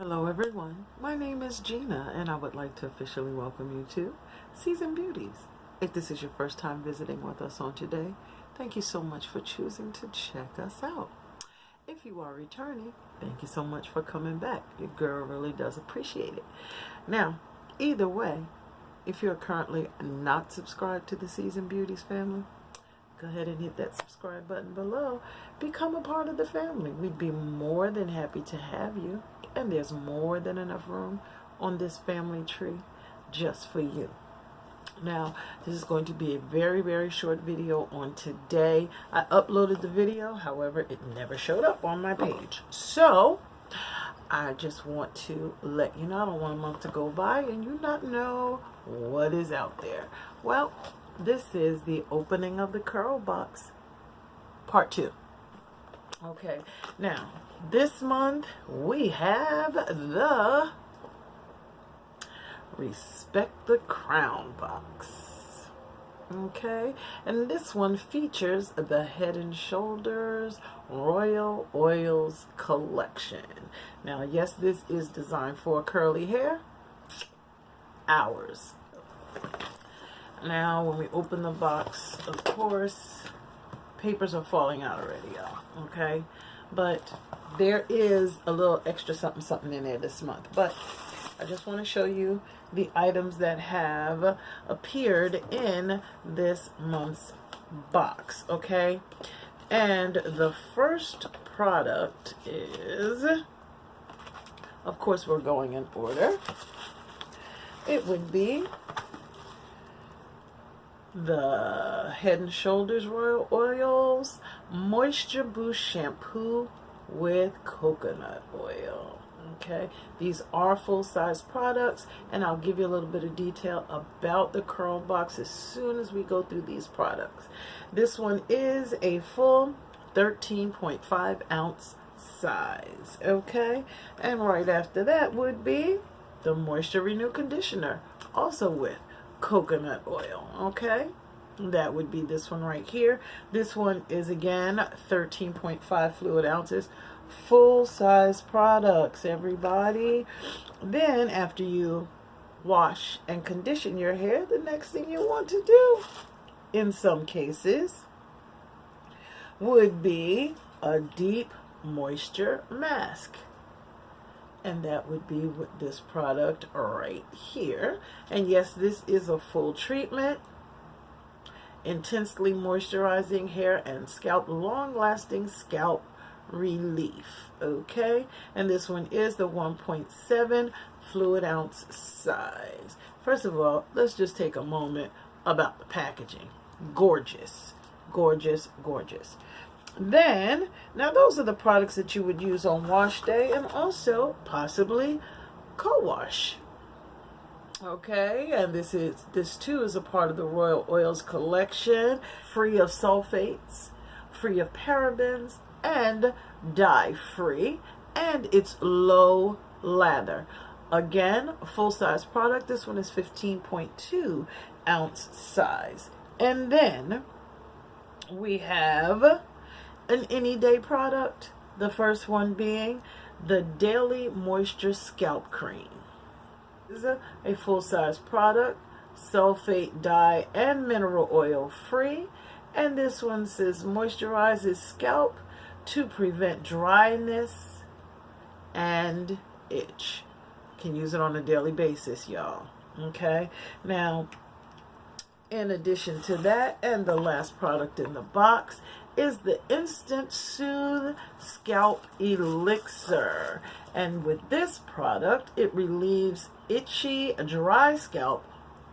Hello everyone, my name is Gina and I would like to officially welcome you to Seasoned Beauties. If this is your first time visiting with us on today, thank you so much for choosing to check us out. If you are returning, thank you so much for coming back. Your girl really does appreciate it. Now, either way, if you're currently not subscribed to the Seasoned Beauties family, go ahead and hit that subscribe button below. Become a part of the family. We'd be more than happy to have you. And there's more than enough room on this family tree just for you. Now, this is going to be a very, very short video on today. I uploaded the video, however, it never showed up on my page. So, I just want to let you know, I don't want a month to go by and you not know what is out there. Well, this is the opening of the curl box, part 2. Okay, now this month we have the Respect the Crown box. Okay, and this one features the Head and Shoulders Royal Oils collection. Now, yes, this is designed for curly hair, ours. Now, when we open the box, of course, papers are falling out already, y'all. Okay, but there is a little extra something in there this month. But I just want to show you the items that have appeared in this month's box. Okay, and the first product is, of course, we're going in order. It would be the Head and Shoulders Royal Oils Moisture Boost Shampoo with coconut oil. Okay, these are full-size products, and I'll give you a little bit of detail about the curl box as soon as we go through these products. This one is a full 13.5 ounce size. Okay, and right after that would be the Moisture Renew Conditioner, also with coconut oil. Okay, that would be this one right here. This one is again 13.5 fluid ounces, full size products, everybody. Then after you wash and condition your hair, the next thing you want to do in some cases would be a deep moisture mask. And that would be with this product right here. And yes, this is a full treatment, intensely moisturizing hair and scalp, long-lasting scalp relief. Okay, and this one is the 1.7 fluid ounce size. First of all, let's just take a moment about the packaging. Gorgeous, gorgeous, gorgeous. Then, now those are the products that you would use on wash day and also possibly co-wash. Okay, and this too is a part of the Royal Oils collection, free of sulfates, free of parabens, and dye-free, and it's low lather. Again, a full-size product. This one is 15.2 ounce size. And then we have an any day product, the first one being the Daily Moisture Scalp Cream. This is a full-size product, sulfate, dye, and mineral oil free, and this one says moisturizes scalp to prevent dryness and itch. Can use it on a daily basis, y'all. Okay, now in addition to that, and the last product in the box is the Instant Soothe Scalp Elixir. And with this product, it relieves itchy, dry scalp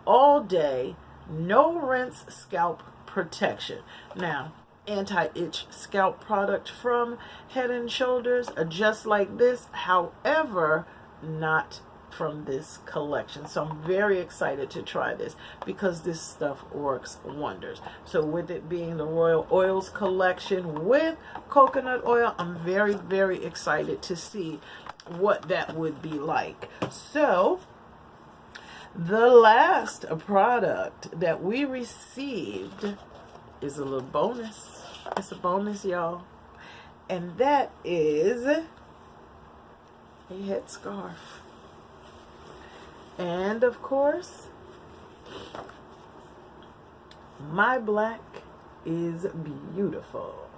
all day, no rinse scalp protection. Now, anti-itch scalp product from Head and Shoulders, just like this, however, not from this collection. So I'm very excited to try this because this stuff works wonders. So with it being the Royal Oils collection with coconut oil, I'm very, very excited to see what that would be like. So the last product that we received is a little bonus. It's a bonus, y'all. And that is a headscarf. And of course, my black is beautiful.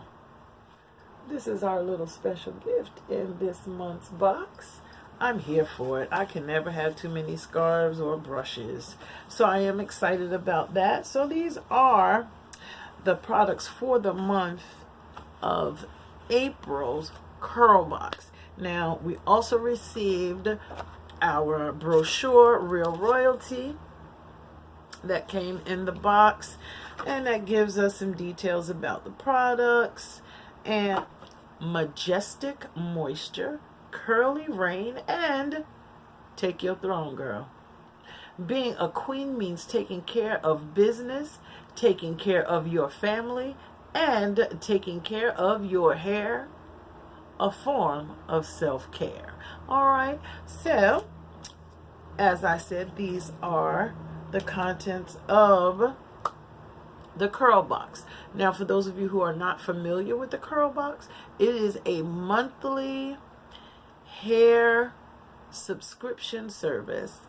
This is our little special gift in this month's box. I'm here for it. I can never have too many scarves or brushes. So I am excited about that. So these are the products for the month of April's Curl Box. Now, we also received our brochure, Real Royalty, that came in the box, and that gives us some details about the products, and Majestic Moisture, Curly Rain, and Take Your Throne, Girl. Being a queen means taking care of business, taking care of your family, and taking care of your hair, a form of self-care. All right, so as I said, these are the contents of the Curl Box. Now, for those of you who are not familiar with the Curl Box, it is a monthly hair subscription service,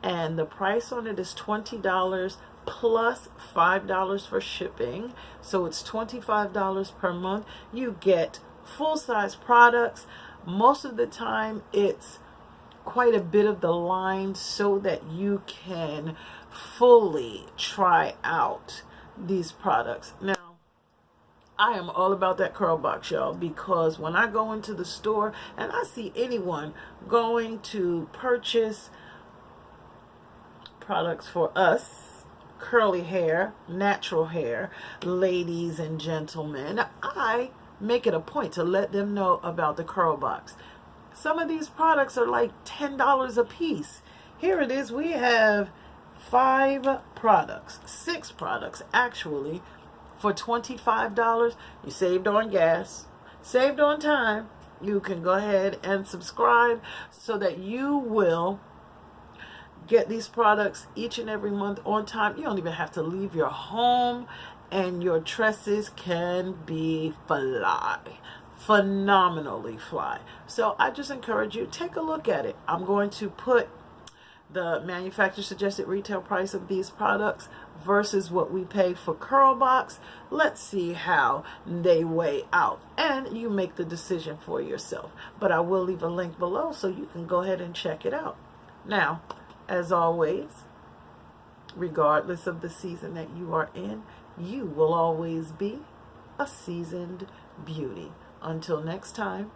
and the price on it is $20 plus $5 for shipping. So it's $25 per month. You get full-size products. Most of the time it's quite a bit of the line so that you can fully try out these products. Now, I am all about that Curl Box, y'all, because when I go into the store and I see anyone going to purchase products for us, curly hair, natural hair, ladies and gentlemen, I make it a point to let them know about the Curl Box. Some of these products are like $10 a piece. Here it is. We have 6 products actually, for $25. You saved on gas, saved on time. You can go ahead and subscribe so that you will get these products each and every month on time. You don't even have to leave your home, and your tresses can be phenomenally fly. So I just encourage you, take a look at it. I'm going to put the manufacturer suggested retail price of these products versus what we pay for Curl Box. Let's see how they weigh out, and you make the decision for yourself. But I will leave a link below so you can go ahead and check it out. Now, as always, regardless of the season that you are in, you will always be a seasoned beauty. Until next time,